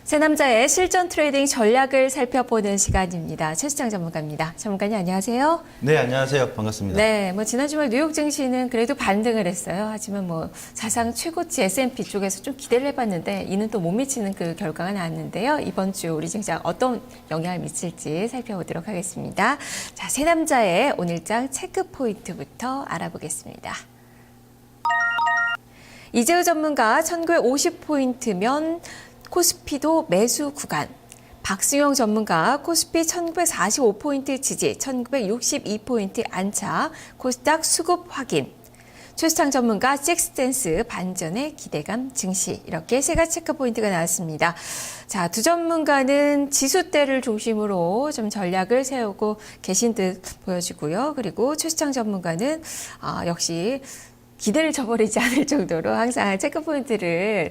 새남자의 실전 트레이딩 전략을 살펴보는 시간입니다. 최수장 전문가입니다. 전문가님 안녕하세요. 네, 안녕하세요. 반갑습니다. 네, 지난 주말 뉴욕 증시는 그래도 반등을 했어요. 하지만 사상 최고치 S&P 쪽에서 좀 기대를 해봤는데 이는 또 못 미치는 그 결과가 나왔는데요. 이번 주 우리 증시에 어떤 영향을 미칠지 살펴보도록 하겠습니다. 자, 새남자의 오늘장 체크 포인트부터 알아보겠습니다. 이재우 전문가 1950포인트면 코스피도 매수 구간, 박승영 전문가 코스피 1945포인트 지지, 1962포인트 안착, 코스닥 수급 확인, 최수창 전문가 식스센스 반전의 기대감 증시, 이렇게 세 가지 체크 포인트가 나왔습니다. 자, 두 전문가는 지수대를 중심으로 좀 전략을 세우고 계신 듯 보여지고요. 그리고 최수창 전문가는 역시 기대를 저버리지 않을 정도로 항상 체크포인트를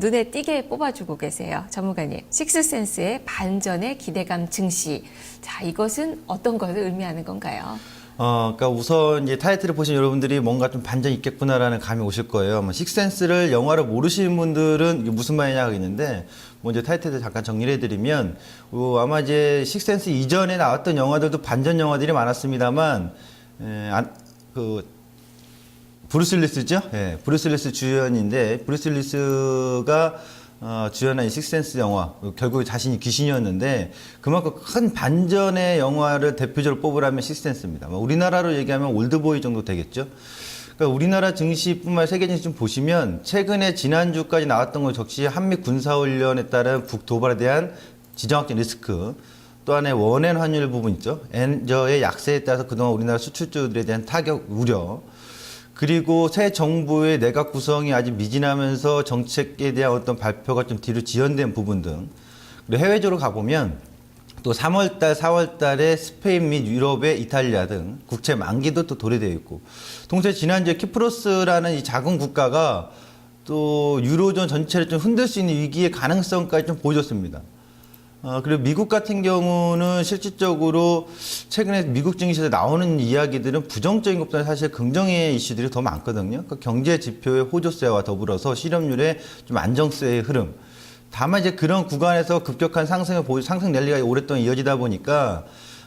눈에 띄게 뽑아주고 계세요. 전문가님, 식스센스의 반전의 기대감 증시. 자, 이것은 어떤 것을 의미하는 건가요? 그러니까 우선 이제 타이틀을 보신 여러분들이 뭔가 좀 반전이 있겠구나라는 감이 오실 거예요. 식센스를 영화를 모르시는 분들은 이게 무슨 말이냐 하겠는데, 이제 타이틀을 잠깐 정리를 해드리면, 아마 이제 식센스 이전에 나왔던 영화들도 반전 영화들이 많았습니다만, 브루스 윌리스죠? 예, 브루스 윌리스 주연인데, 브루스 윌리스가 주연한 이 식스센스 영화, 결국 자신이 귀신이었는데, 그만큼 큰 반전의 영화를 대표적으로 뽑으라면 식스센스입니다. 우리나라로 얘기하면 올드보이 정도 되겠죠? 그러니까 우리나라 증시뿐만 아니라 세계 증시 좀 보시면, 최근에 지난주까지 나왔던 것 역시 한미 군사훈련에 따른 북도발에 대한 지정학적 리스크, 또 하나의 원엔 환율 부분 있죠? 엔저의 약세에 따라서 그동안 우리나라 수출주들에 대한 타격 우려, 그리고 새 정부의 내각 구성이 아직 미진하면서 정책에 대한 어떤 발표가 좀 뒤로 지연된 부분 등, 그리고 해외적으로 가보면 또 3월달, 4월달에 스페인 및 유럽의 이탈리아 등 국채 만기도 또 도래되어 있고, 동시에 지난주에 키프로스라는 이 작은 국가가 또 유로존 전체를 좀 흔들 수 있는 위기의 가능성까지 좀 보여줬습니다. 그리고 미국 같은 경우는 실질적으로 최근에 미국 증시에서 나오는 이야기들은 부정적인 것보다 사실 긍정의 이슈들이 더 많거든요. 그러니까 경제 지표의 호조세와 더불어서 실업률의 좀 안정세의 흐름. 다만 이제 그런 구간에서 급격한 상승 랠리가 오랫동안 이어지다 보니까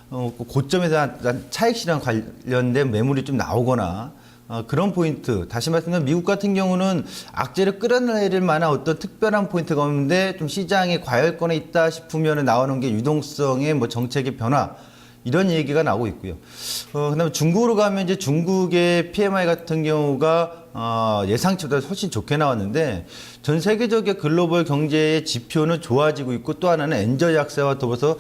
고점에서 차익 실현 관련된 매물이 좀 나오거나, 그런 포인트. 다시 말씀드리면 미국 같은 경우는 악재를 끌어내릴 만한 어떤 특별한 포인트가 없는데 좀 시장에 과열권에 있다 싶으면 나오는 게 유동성의 정책의 변화, 이런 얘기가 나오고 있고요. 그다음에 중국으로 가면 이제 중국의 PMI 같은 경우가 예상치보다 훨씬 좋게 나왔는데, 전 세계적인 글로벌 경제의 지표는 좋아지고 있고, 또 하나는 엔저 약세와 더불어서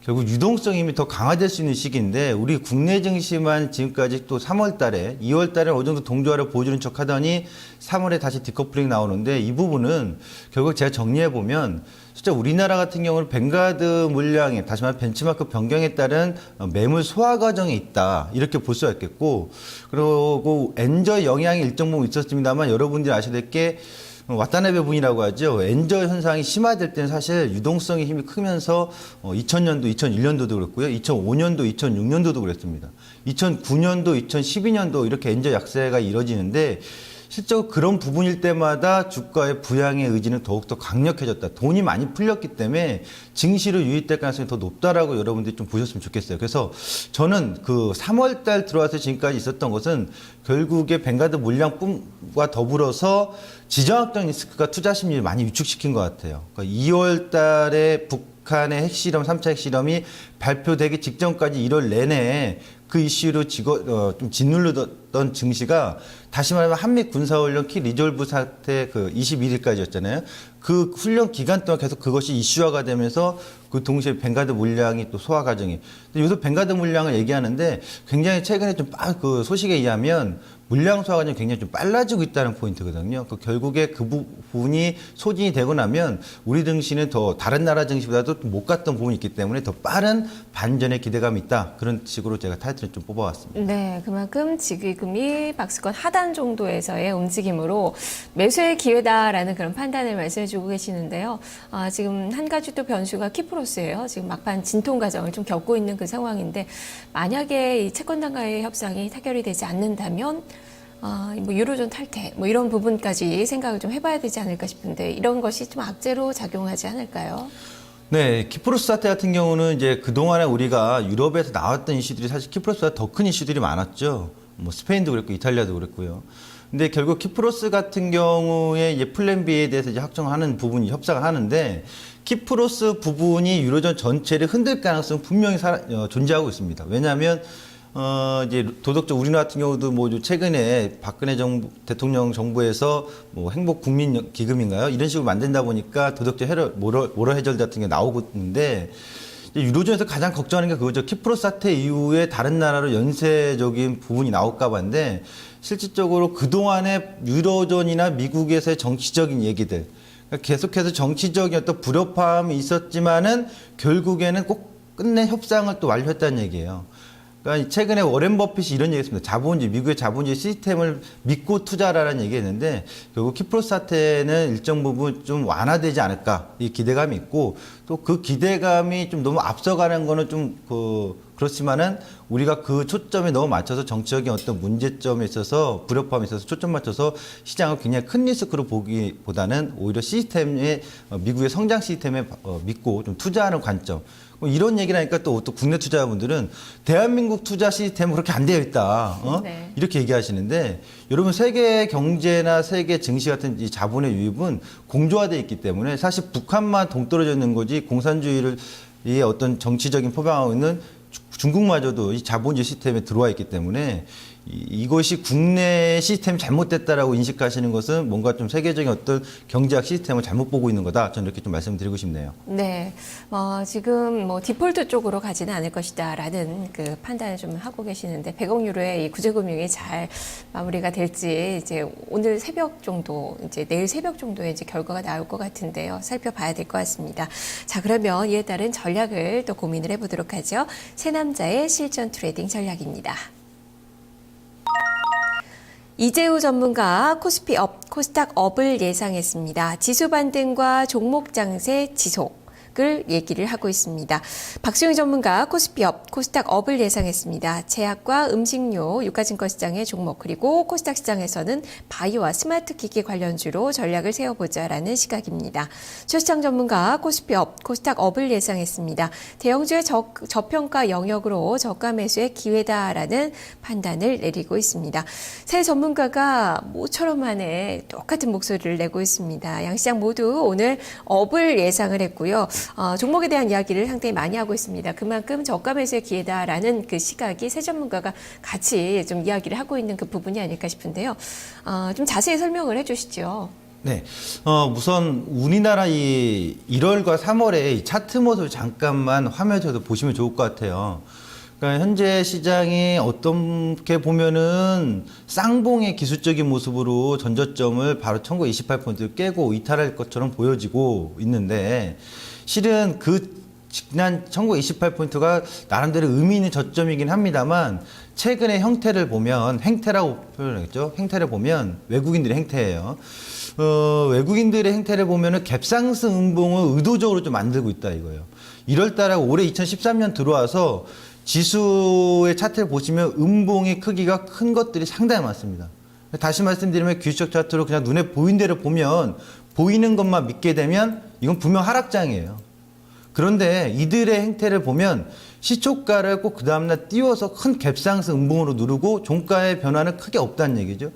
결국 유동성이 이미 더 강화될 수 있는 시기인데, 우리 국내 증시만 지금까지 또 3월 달에, 2월 달에 어느 정도 동조화를 보여주는 척 하더니 3월에 다시 디커플링 나오는데, 이 부분은 결국 제가 정리해보면, 진짜 우리나라 같은 경우는 뱅가드 물량에, 다시 말해 벤치마크 변경에 따른 매물 소화 과정에 있다, 이렇게 볼 수가 있겠고, 그리고 엔저 영향이 일정 부분 있었습니다만, 여러분들이 아셔야 될 게 와타나베 분이라고 하죠. 엔저 현상이 심화될 때는 사실 유동성의 힘이 크면서 2000년도, 2001년도도 그랬고요. 2005년도, 2006년도도 그랬습니다. 2009년도, 2012년도 이렇게 엔저 약세가 이뤄지는데, 실제로 그런 부분일 때마다 주가의 부양의 의지는 더욱더 강력해졌다. 돈이 많이 풀렸기 때문에 증시로 유입될 가능성이 더 높다라고 여러분들이 좀 보셨으면 좋겠어요. 그래서 저는 그 3월 달 들어와서 지금까지 있었던 것은 결국에 뱅가드 물량과 더불어서 지정학적 리스크가 투자 심리를 많이 위축시킨 것 같아요. 그러니까 2월 달에 북한의 핵실험, 3차 핵실험이 발표되기 직전까지 1월 내내 그 이슈로 좀 짓누르던 증시가, 다시 말하면 한미 군사훈련 키 리졸브 사태 21일까지였잖아요. 그 훈련 기간 동안 계속 그것이 이슈화가 되면서 그 동시에 뱅가드 물량이 또 소화 과정이. 요새 뱅가드 물량을 얘기하는데 굉장히 최근에 좀 그 소식에 의하면 물량 소화 과정이 굉장히 좀 빨라지고 있다는 포인트거든요. 결국에 그 부분이 소진이 되고 나면 우리 증시는 더 다른 나라 증시보다도 못 갔던 부분이 있기 때문에 더 빠른 반전의 기대감이 있다. 그런 식으로 제가 타이틀을 좀 뽑아왔습니다. 네, 그만큼 지금이 박스권 하단 정도에서의 움직임으로 매수의 기회다라는 그런 판단을 말씀해주고 계시는데요. 지금 한 가지 또 변수가 키프로스예요. 지금 막판 진통 과정을 좀 겪고 있는 그 상황인데, 만약에 이 채권단과의 협상이 타결이 되지 않는다면 뭐 유로존 탈퇴 뭐 이런 부분까지 생각을 좀 해봐야 되지 않을까 싶은데 이런 것이 좀 악재로 작용하지 않을까요? 네, 키프로스 사태 같은 경우는 이제 그동안에 우리가 유럽에서 나왔던 이슈들이 사실 키프로스보다 더 큰 이슈들이 많았죠. 뭐 스페인도 그랬고 이탈리아도 그랬고요. 근데 결국 키프로스 같은 경우에 이제 플랜 B에 대해서 이제 확정하는 부분이 협상을 하는데 키프로스 부분이 유로존 전체를 흔들 가능성 분명히 존재하고 있습니다. 왜냐하면 이제 도덕적 우리나라 같은 경우도 뭐 최근에 박근혜 대통령 정부에서 뭐 행복 국민 기금인가요? 이런 식으로 만든다 보니까 도덕적 모럴 해저 같은 게 나오고 있는데 유로존에서 가장 걱정하는 게 그거죠. 키프로스 사태 이후에 다른 나라로 연쇄적인 부분이 나올까 봐인데 실질적으로 그동안의 유로존이나 미국에서의 정치적인 얘기들 그러니까 계속해서 정치적인 어떤 불협화음이 있었지만은 결국에는 꼭 끝내 협상을 또 완료했다는 얘기예요. 그러니까 최근에 워렌 버핏이 이런 얘기했습니다. 자본주의, 미국의 자본주의 시스템을 믿고 투자라는 얘기했는데 결국 키프로스 사태는 일정 부분 좀 완화되지 않을까 이 기대감이 있고 또 그 기대감이 좀 너무 앞서가는 거는 좀 그렇지만은 우리가 그 초점에 너무 맞춰서 정치적인 어떤 문제점에 있어서 불협화음에 있어서 초점 맞춰서 시장을 굉장히 큰 리스크로 보기보다는 오히려 시스템의 미국의 성장 시스템에 믿고 좀 투자하는 관점. 이런 얘기를 하니까 또 국내 투자자분들은 대한민국 투자 시스템은 그렇게 안 되어 있다. 네. 이렇게 얘기하시는데 여러분 세계 경제나 세계 증시 같은 이 자본의 유입은 공조화되어 있기 때문에 사실 북한만 동떨어져 있는 거지 공산주의를 이 어떤 정치적인 포병하고 있는 중국마저도 이 자본주의 시스템에 들어와 있기 때문에 이것이 국내 시스템이 잘못됐다라고 인식하시는 것은 뭔가 좀 세계적인 어떤 경제학 시스템을 잘못 보고 있는 거다. 저는 이렇게 좀 말씀드리고 싶네요. 네, 지금 뭐 디폴트 쪽으로 가지는 않을 것이다라는 그 판단을 좀 하고 계시는데 100억 유로의 이 구제금융이 잘 마무리가 될지 이제 오늘 새벽 정도, 이제 내일 새벽 정도에 이제 결과가 나올 것 같은데요. 살펴봐야 될 것 같습니다. 자, 그러면 이에 따른 전략을 또 고민을 해보도록 하죠. 새 남자의 실전 트레이딩 전략입니다. 이재우 전문가 코스피 업, 코스닥 업을 예상했습니다. 지수 반등과 종목 장세 지속을 얘기를 하고 있습니다. 박수영 전문가 코스피 업, 코스닥 업을 예상했습니다. 제약과 음식료, 유가증권 시장의 종목 그리고 코스닥 시장에서는 바이오와 스마트 기기 관련주로 전략을 세워보자라는 시각입니다. 최시창 전문가 코스피 업, 코스닥 업을 예상했습니다. 대형주의 저평가 영역으로 저가 매수의 기회다라는 판단을 내리고 있습니다. 세 전문가가 모처럼 만에 똑같은 목소리를 내고 있습니다. 양시장 모두 오늘 업을 예상을 했고요. 종목에 대한 이야기를 상당히 많이 하고 있습니다. 그만큼 저가 매수의 기회다라는 그 시각이 세 전문가가 같이 좀 이야기를 하고 있는 그 부분이 아닐까 싶은데요. 좀 자세히 설명을 해주시죠. 네, 우선 우리나라 이 1월과 3월에 이 차트 모습을 잠깐만 화면에서 보시면 좋을 것 같아요. 그러니까 현재 시장이 어떻게 보면은 쌍봉의 기술적인 모습으로 전저점을 바로 1928포인트를 깨고 이탈할 것처럼 보여지고 있는데 실은 그 지난 1928포인트가 나름대로 의미 있는 저점이긴 합니다만 최근의 형태를 보면 행태라고 표현했죠. 행태를 보면 외국인들의 행태예요. 외국인들의 행태를 보면은 갭상승 음봉을 의도적으로 좀 만들고 있다 이거예요. 1월달에 올해 2013년 들어와서 지수의 차트를 보시면 음봉의 크기가 큰 것들이 상당히 많습니다. 다시 말씀드리면 기술적 차트로 그냥 눈에 보이는 대로 보면 보이는 것만 믿게 되면 이건 분명 하락장이에요. 그런데 이들의 행태를 보면 시초가를 꼭 그 다음날 띄워서 큰 갭상승 음봉으로 누르고 종가의 변화는 크게 없다는 얘기죠.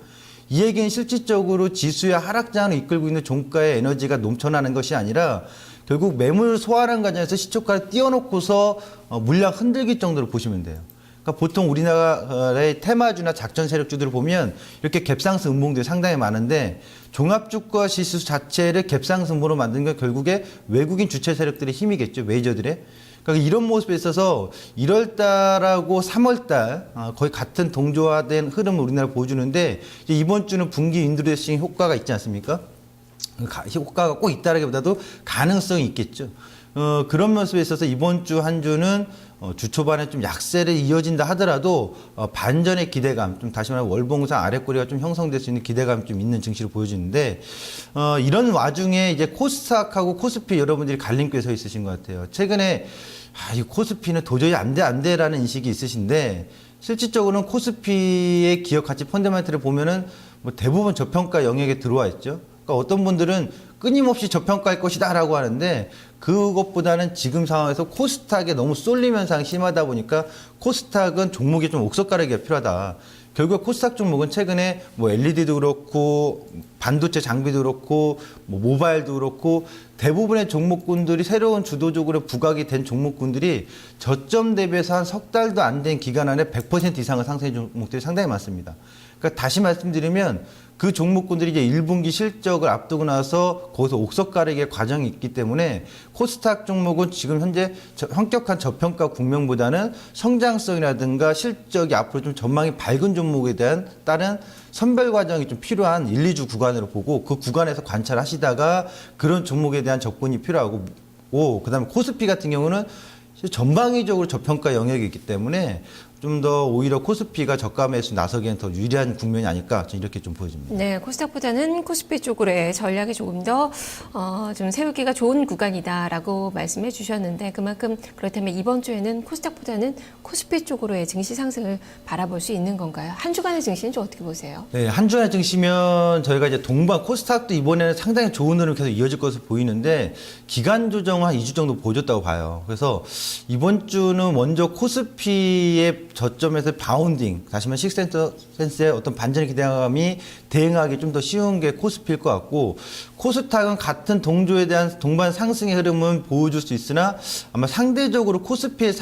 이 얘기는 실질적으로 지수의 하락장을 이끌고 있는 종가의 에너지가 넘쳐나는 것이 아니라 결국 매물 소화하는 과정에서 시초가를 띄워놓고서 물량 흔들기 정도로 보시면 돼요. 그러니까 보통 우리나라의 테마주나 작전 세력주들을 보면 이렇게 갭상승 음봉들이 상당히 많은데 종합주가 지수 자체를 갭상승 음봉으로 만든 건 결국에 외국인 주체 세력들의 힘이겠죠. 메이저들의. 그러니까 이런 모습에 있어서 1월달하고 3월달 거의 같은 동조화된 흐름을 우리나라 보여주는데 이번 주는 분기 인드레싱 효과가 있지 않습니까? 효과가 꼭 있다라기보다도 가능성이 있겠죠. 그런 모습에 있어서 이번 주 한 주는 주 초반에 좀 약세를 이어진다 하더라도 반전의 기대감, 좀 다시 말해 월봉상 아랫꼬리가 좀 형성될 수 있는 기대감이 좀 있는 증시로 보여지는데 이런 와중에 이제 코스닥하고 코스피 여러분들이 갈림길에 서 있으신 것 같아요. 최근에 이 코스피는 도저히 안 돼라는 인식이 있으신데 실질적으로는 코스피의 기업 가치 펀더멘털을 보면은 뭐 대부분 저평가 영역에 들어와 있죠. 그러니까 어떤 분들은 끊임없이 저평가할 것이다라고 하는데 그것보다는 지금 상황에서 코스닥에 너무 쏠림 현상이 심하다 보니까 코스닥은 종목이 좀 옥석가르기가 필요하다. 결국 코스닥 종목은 최근에 뭐 LED도 그렇고 반도체 장비도 그렇고 뭐 모바일도 그렇고 대부분의 종목군들이 새로운 주도적으로 부각이 된 종목군들이 저점 대비해서 한 석 달도 안 된 기간 안에 100% 이상의 상승 종목들이 상당히 많습니다. 그러니까 다시 말씀드리면 그 종목군들이 이제 1분기 실적을 앞두고 나서 거기서 옥석 가리기의 과정이 있기 때문에 코스닥 종목은 지금 현재 현격한 저평가 국면보다는 성장성이라든가 실적이 앞으로 좀 전망이 밝은 종목에 대한 다른 선별 과정이 좀 필요한 1, 2주 구간으로 보고 그 구간에서 관찰하시다가 그런 종목에 대한 접근이 필요하고 그다음에 코스피 같은 경우는 전방위적으로 저평가 영역이 있기 때문에 좀 더 오히려 코스피가 저가 매수 나서기엔 더 유리한 국면이 아닐까 이렇게 좀 보여집니다. 네, 코스닥보다는 코스피 쪽으로의 전략이 조금 더 좀 세우기가 좋은 구간이다라고 말씀해 주셨는데 그만큼 그렇다면 이번 주에는 코스닥보다는 코스피 쪽으로의 증시 상승을 바라볼 수 있는 건가요? 한 주간의 증시는 좀 어떻게 보세요? 네, 한 주간의 증시면 저희가 이제 동반 코스닥도 이번에는 상당히 좋은 흐름 계속 이어질 것으로 보이는데 기간 조정 한 2주 정도 보여줬다고 봐요. 그래서 이번 주는 먼저 코스피의 저점에서 바운딩, 다시 말하면 식센스의 어떤 반전의 기대감이 대응하기 좀 더 쉬운 게 코스피일 것 같고 코스닥은 같은 동조에 대한 동반 상승의 흐름은 보여줄 수 있으나 아마 상대적으로 코스피의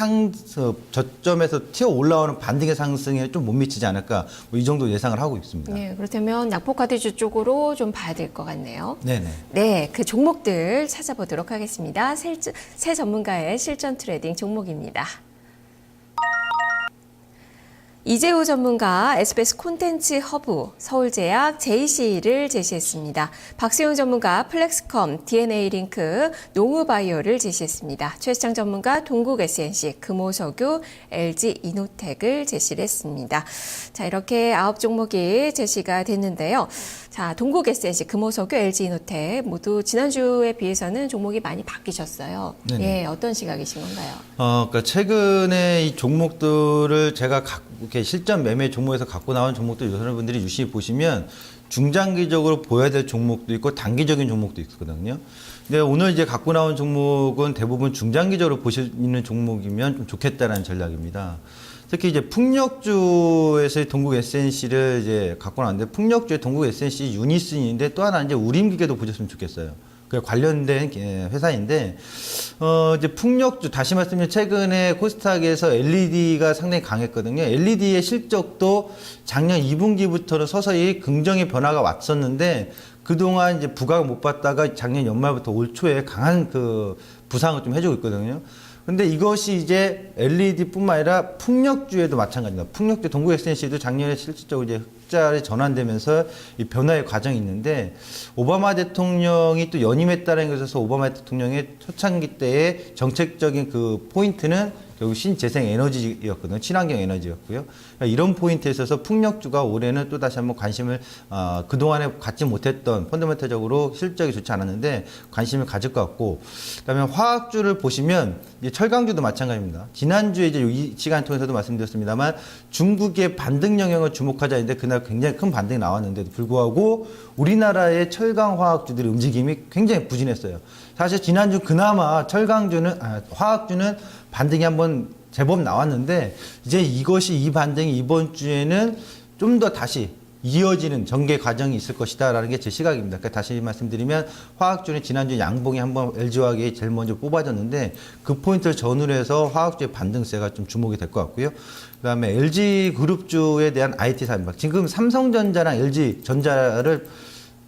저점에서 튀어 올라오는 반등의 상승에 좀 못 미치지 않을까 이 정도 예상을 하고 있습니다. 네, 그렇다면 낙폭카드주 쪽으로 좀 봐야 될 것 같네요. 네네. 네, 그 종목들 찾아보도록 하겠습니다. 새 전문가의 실전 트레이딩 종목입니다. 이재우 전문가 SBS 콘텐츠 허브, 서울제약, JC를 제시했습니다. 박수영 전문가 플렉스컴, DNA링크, 농우바이오를 제시했습니다. 최시장 전문가 동국 SNC, 금호석유, LG 이노텍을 제시를 했습니다. 자, 이렇게 9종목이 제시가 됐는데요. 자, 동국 SNC, 금호석유, LG 이노텍 모두 지난주에 비해서는 종목이 많이 바뀌셨어요. 네네. 예, 어떤 시각이신 건가요? 그러니까 최근에 이 종목들을 제가 이렇게 실전 매매 종목에서 갖고 나온 종목들 여러분들이 유심히 보시면 중장기적으로 보여야 될 종목도 있고 단기적인 종목도 있거든요. 근데 오늘 이제 갖고 나온 종목은 대부분 중장기적으로 보시는 종목이면 좀 좋겠다라는 전략입니다. 특히 이제 풍력주에서의 동국 SNC를 이제 갖고 나왔는데 풍력주의 동국 SNC 유니슨인데 또 하나 이제 우림기계도 보셨으면 좋겠어요. 그 관련된 회사인데 이제 풍력주 다시 말씀드리면 최근에 코스닥에서 LED가 상당히 강했거든요. LED의 실적도 작년 2분기부터는 서서히 긍정의 변화가 왔었는데 그동안 이제 부각을 못 받다가 작년 연말부터 올 초에 강한 그 부상을 좀 해주고 있거든요. 근데 이것이 이제 LED뿐만 아니라 풍력주에도 마찬가지입니다. 풍력주 동국 SNC도 작년에 실질적으로 이제 흑자를 전환되면서 이 변화의 과정이 있는데 오바마 대통령이 또 연임했다는 것에서 오바마 대통령의 초창기 때의 정책적인 그 포인트는 결국 신재생 에너지였거든요. 친환경 에너지였고요. 그러니까 이런 포인트에 있어서 풍력주가 올해는 또 다시 한번 관심을 그동안에 갖지 못했던 펀더멘털적으로 실적이 좋지 않았는데 관심을 가질 것 같고 그다음에 화학주를 보시면 이제 철강주도 마찬가지입니다. 지난주에 이제 이 시간 통해서도 말씀드렸습니다만 중국의 반등 영역을 주목하자 했는데 그날 굉장히 큰 반등이 나왔는데도 불구하고 우리나라의 철강 화학주들의 움직임이 굉장히 부진했어요. 사실 지난주 그나마 화학주는 반등이 한번 제법 나왔는데 이제 이 반등이 이번 주에는 좀 더 다시 이어지는 전개 과정이 있을 것이다라는 게 제 시각입니다. 그러니까 다시 말씀드리면 화학주는 지난주 양봉이 한번 LG화학이 제일 먼저 뽑아졌는데 그 포인트를 전후로 해서 화학주의 반등세가 좀 주목이 될 것 같고요. 그다음에 LG그룹주에 대한 IT 산업 지금 삼성전자랑 LG전자를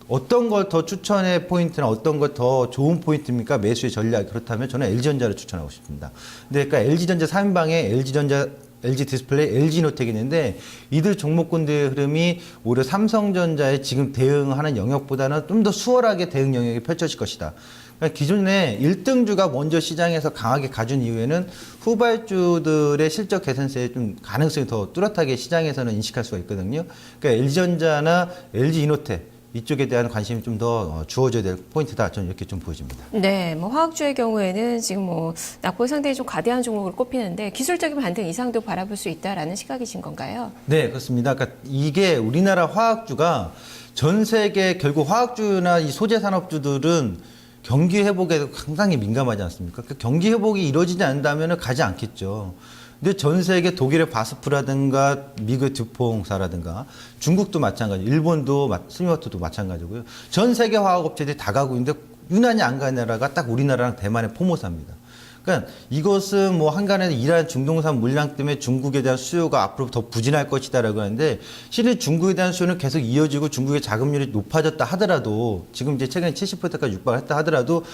어떤 걸 더 추천의 포인트나 어떤 걸 더 좋은 포인트입니까? 매수의 전략. 그렇다면 저는 LG전자를 추천하고 싶습니다. 근데 그러니까 LG전자 3인방에 LG전자, LG디스플레이, LG노텍이 있는데 이들 종목군들의 흐름이 오히려 삼성전자에 지금 대응하는 영역보다는 좀 더 수월하게 대응 영역이 펼쳐질 것이다. 그러니까 기존에 1등주가 먼저 시장에서 강하게 가준 이후에는 후발주들의 실적 개선세에 좀 가능성이 더 뚜렷하게 시장에서는 인식할 수가 있거든요. 그러니까 LG전자나 LG이노텍 이쪽에 대한 관심이 좀 더 주어져야 될 포인트다. 저는 이렇게 좀 보여집니다. 네, 뭐 화학주의 경우에는 지금 뭐 낙폭이 상당히 좀 과대한 종목으로 꼽히는데 기술적인 반등 이상도 바라볼 수 있다라는 시각이신 건가요? 네, 그렇습니다. 그러니까 이게 우리나라 화학주가 전 세계 결국 화학주나 이 소재 산업주들은 경기 회복에 상당히 민감하지 않습니까? 그 경기 회복이 이루어지지 않는다면 가지 않겠죠. 근데 전 세계 독일의 바스프라든가 미국의 듀퐁사라든가 중국도 마찬가지, 일본도 스미워터도 마찬가지고요. 전 세계 화학업체들이 다 가고 있는데 유난히 안 가는 나라가 딱 우리나라랑 대만의 포모사입니다. 그러니까 이것은 뭐 한간에 이러한 중동산 물량 때문에 중국에 대한 수요가 앞으로 더 부진할 것이다라고 하는데 실은 중국에 대한 수요는 계속 이어지고 중국의 자금률이 높아졌다 하더라도 지금 이제 최근에 70%까지 육박했다 하더라도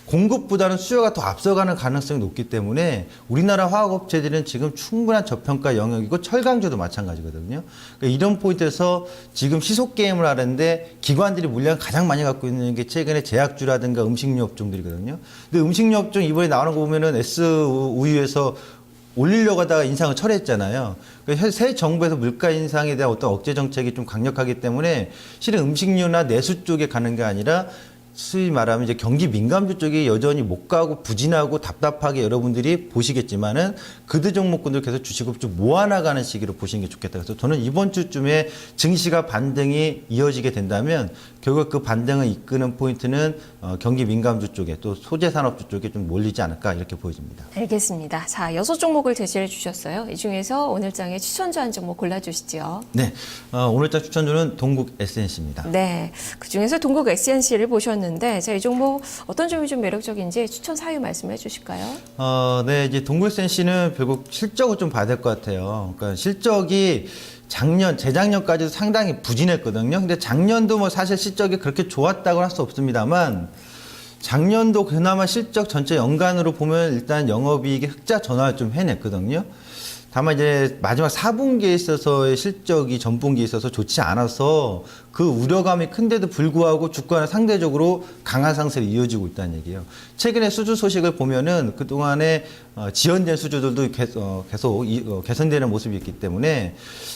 공급보다는 수요가 더 앞서가는 가능성이 높기 때문에 우리나라 화학업체들은 지금 충분한 저평가 영역이고 철강주도 마찬가지거든요. 그러니까 이런 포인트에서 지금 시속 게임을 하는데 기관들이 물량을 가장 많이 갖고 있는 게 최근에 제약주라든가 음식료 업종들이거든요. 근데 음식료 업종 이번에 나오는 거 보면은 S우유에서 올리려고 하다가 인상을 철회했잖아요. 그러니까 새 정부에서 물가 인상에 대한 어떤 억제 정책이 좀 강력하기 때문에 실은 음식료나 내수 쪽에 가는 게 아니라 소위 말하면 이제 경기 민감주 쪽이 여전히 못 가고 부진하고 답답하게 여러분들이 보시겠지만은 그들 종목군들 계속 주식을 좀 모아나가는 시기로 보시는 게 좋겠다. 그래서 저는 이번 주쯤에 증시가 반등이 이어지게 된다면 결국 그 반등을 이끄는 포인트는 경기 민감주 쪽에 또 소재 산업주 쪽에 좀 몰리지 않을까 이렇게 보여집니다. 알겠습니다. 자, 6종목을 제시해 주셨어요. 이 중에서 오늘장에 추천주 한 종목 골라주시죠. 네, 오늘장 추천주는 동국 SNC입니다. 네, 그 중에서 동국 SNC를 보셨는데 자, 이 종목 어떤 점이 좀 매력적인지 추천 사유 말씀해 주실까요? 네, 이제 동국 SNC는 결국 실적을 좀 봐야 될 것 같아요. 그러니까 실적이 재작년까지도 상당히 부진했거든요. 근데 작년도 뭐 사실 실적이 그렇게 좋았다고 할 수 없습니다만 작년도 그나마 실적 전체 연간으로 보면 일단 영업이익이 흑자 전환을 좀 해냈거든요. 다만 이제 마지막 4분기에 있어서의 실적이 전분기에 있어서 좋지 않아서 그 우려감이 큰데도 불구하고 주가는 상대적으로 강한 상승이 이어지고 있다는 얘기예요. 최근에 수주 소식을 보면은 그동안에 지연된 수주들도 계속 개선되는 모습이 있기 때문에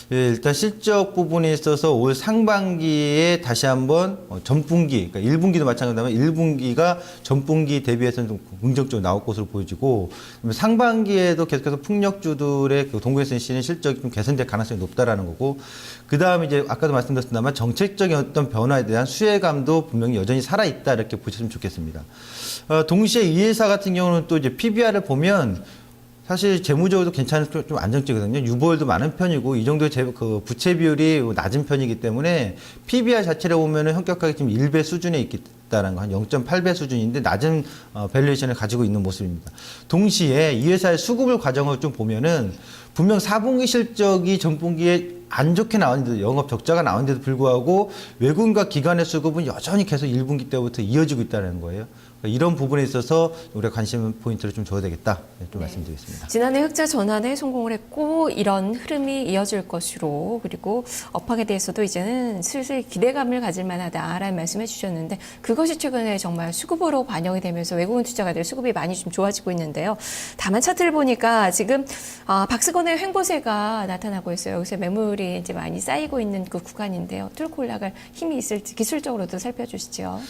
일단 실적 부분에 있어서 올 상반기에 다시 한번 전분기, 그러니까 1분기도 마찬가지지만 1분기가 전분기 대비해서는 좀 긍정적으로 나올 것으로 보여지고 상반기에도 계속해서 풍력주들의 그 동국 SNC는 실적이 좀 개선될 가능성이 높다라는 거고 그 다음에 이제 아까도 말씀드렸습니다만 정책적인 어떤 변화에 대한 수혜감도 분명히 여전히 살아있다 이렇게 보시면 좋겠습니다. 동시에 이 회사 같은 경우는 또 이제 PBR을 보면 사실 재무적으로도 괜찮은 좀 안정적이거든요. 유보율도 많은 편이고 이 정도의 그 부채 비율이 낮은 편이기 때문에 PBR 자체를 보면은 현격하게 지금 1배 수준에 있다는 거 한 0.8배 수준인데 낮은 밸류에이션을 가지고 있는 모습입니다. 동시에 이 회사의 수급을 과정을 좀 보면은 분명 4분기 실적이 전분기에 안 좋게 나왔는데도 영업 적자가 나왔는데도 불구하고 외국인과 기관의 수급은 여전히 계속 1분기 때부터 이어지고 있다는 거예요. 이런 부분에 있어서 우리가 관심 포인트를 좀 줘야 되겠다. 좀 말씀드리겠습니다. 지난해 흑자 전환에 성공을 했고 이런 흐름이 이어질 것으로 그리고 업황에 대해서도 이제는 슬슬 기대감을 가질 만하다라는 말씀해 주셨는데 그것이 최근에 정말 수급으로 반영이 되면서 외국인 투자가들 수급이 많이 좀 좋아지고 있는데요. 다만 차트를 보니까 지금 박스권의 횡보세가 나타나고 있어요. 여기서 매물이 이제 많이 쌓이고 있는 그 구간인데요. 뚫고 올라갈 힘이 있을지 기술적으로도 살펴주시죠.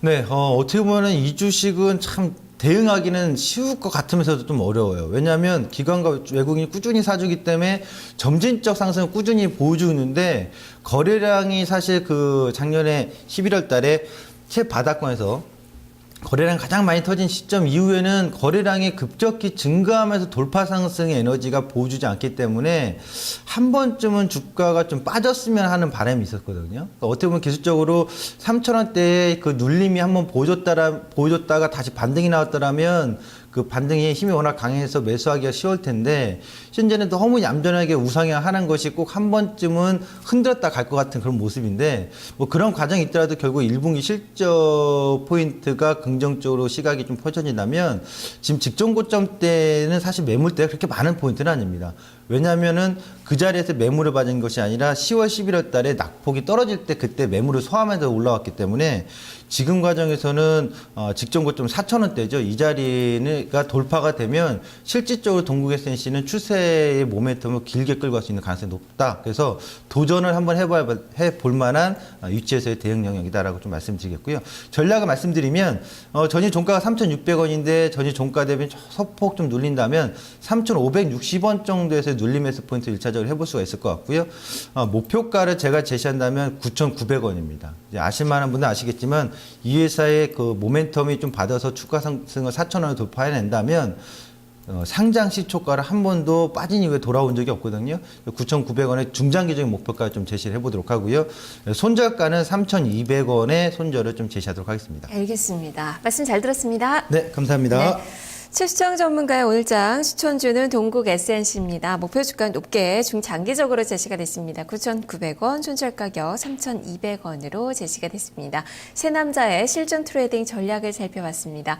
네, 어떻게 보면은 이 주식은 참 대응하기는 쉬울 것 같으면서도 좀 어려워요. 왜냐하면 기관과 외국인이 꾸준히 사주기 때문에 점진적 상승을 꾸준히 보여주고 있는데 거래량이 사실 그 작년에 11월 달에 최바닥권에서 거래량 가장 많이 터진 시점 이후에는 거래량이 급격히 증가하면서 돌파 상승의 에너지가 보여주지 않기 때문에 한 번쯤은 주가가 좀 빠졌으면 하는 바람이 있었거든요. 그러니까 어떻게 보면 기술적으로 3,000원대의 그 눌림이 한번 보여줬다가 다시 반등이 나왔더라면 그 반등의 힘이 워낙 강해서 매수하기가 쉬울 텐데 현재는 너무 얌전하게 우상향하는 것이 꼭 한 번쯤은 흔들었다 갈 것 같은 그런 모습인데 뭐 그런 과정이 있더라도 결국 1분기 실적 포인트가 긍정적으로 시각이 좀 펼쳐진다면 지금 직전 고점 때는 사실 매물대가 그렇게 많은 포인트는 아닙니다. 왜냐하면은 그 자리에서 매물을 받은 것이 아니라 10월, 11월 달에 낙폭이 떨어질 때 그때 매물을 소화하면서 올라왔기 때문에 지금 과정에서는 직전 고점 4,000원대죠. 이 자리가 돌파가 되면 실질적으로 동국 S&C는 추세의 모멘텀을 길게 끌고 갈 수 있는 가능성이 높다. 그래서 도전을 한번 해볼 만한 위치에서의 대응 영역이다라고 좀 말씀드리겠고요. 전략을 말씀드리면 전일 종가가 3,600원인데 전일 종가 대비 소폭 좀 눌린다면 3,560원 정도에서 눌림 매수 포인트 1차적으로 해볼 수가 있을 것 같고요. 목표가를 제가 제시한다면 9,900원입니다. 아실 만한 분은 아시겠지만 이 회사의 그 모멘텀이 좀 받아서 추가 상승을 4,000원을 돌파해낸다면 상장 시초가를 한 번도 빠진 이후에 돌아온 적이 없거든요. 9,900원의 중장기적인 목표가 좀 제시를 해보도록 하고요. 손절가는 3,200원의 손절을 좀 제시하도록 하겠습니다. 알겠습니다. 말씀 잘 들었습니다. 네, 감사합니다. 네. 최수정 전문가의 오늘장 추천주는 동국 S&C입니다. 목표 주가 높게 중장기적으로 제시가 됐습니다. 9,900원, 손절 가격 3,200원으로 제시가 됐습니다. 새 남자의 실전 트레이딩 전략을 살펴봤습니다.